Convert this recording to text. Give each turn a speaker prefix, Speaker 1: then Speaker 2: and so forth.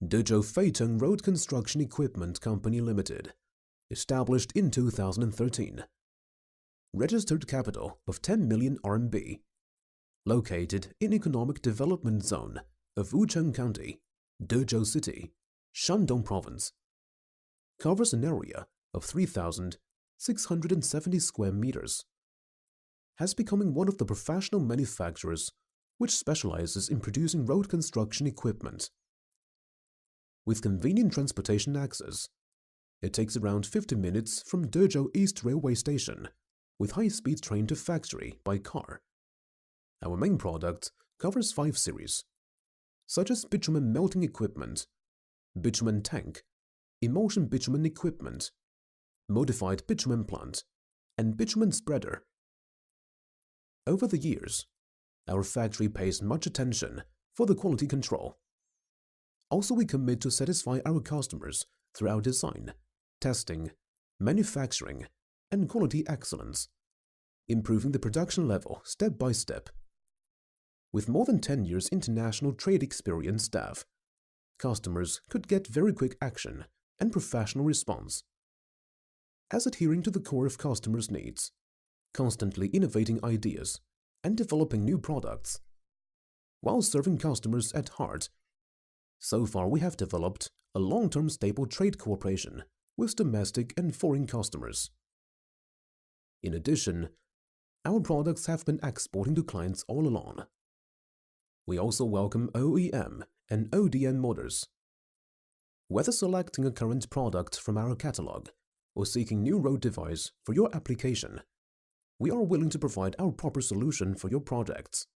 Speaker 1: Dezhou Feiteng Road Construction Equipment Company Limited, established in 2013. Registered capital of 10 million RMB. Located in Economic Development Zone of Wucheng County, Dezhou City, Shandong Province. Covers an area of 3,670 square meters. Has becoming one of the professional manufacturers which specializes in producing road construction equipment. With convenient transportation access, it takes around 50 minutes from Dezhou East Railway Station with high-speed train to factory by car. Our main product covers 5 series, such as bitumen melting equipment, bitumen tank, emulsion bitumen equipment, modified bitumen plant, and bitumen spreader. Over the years, our factory pays much attention for the quality control. Also, we commit to satisfy our customers through our design, testing, manufacturing, and quality excellence, improving the production level step by step. With more than 10 years international trade experience staff, customers could get very quick action and professional response. As adhering to the core of customers' needs, constantly innovating ideas and developing new products, while serving customers at heart. So far, we have developed a long-term stable trade cooperation with domestic and foreign customers. In addition, our products have been exporting to clients all along. We also welcome OEM and ODM orders. Whether selecting a current product from our catalog or seeking new road device for your application, we are willing to provide our proper solution for your projects.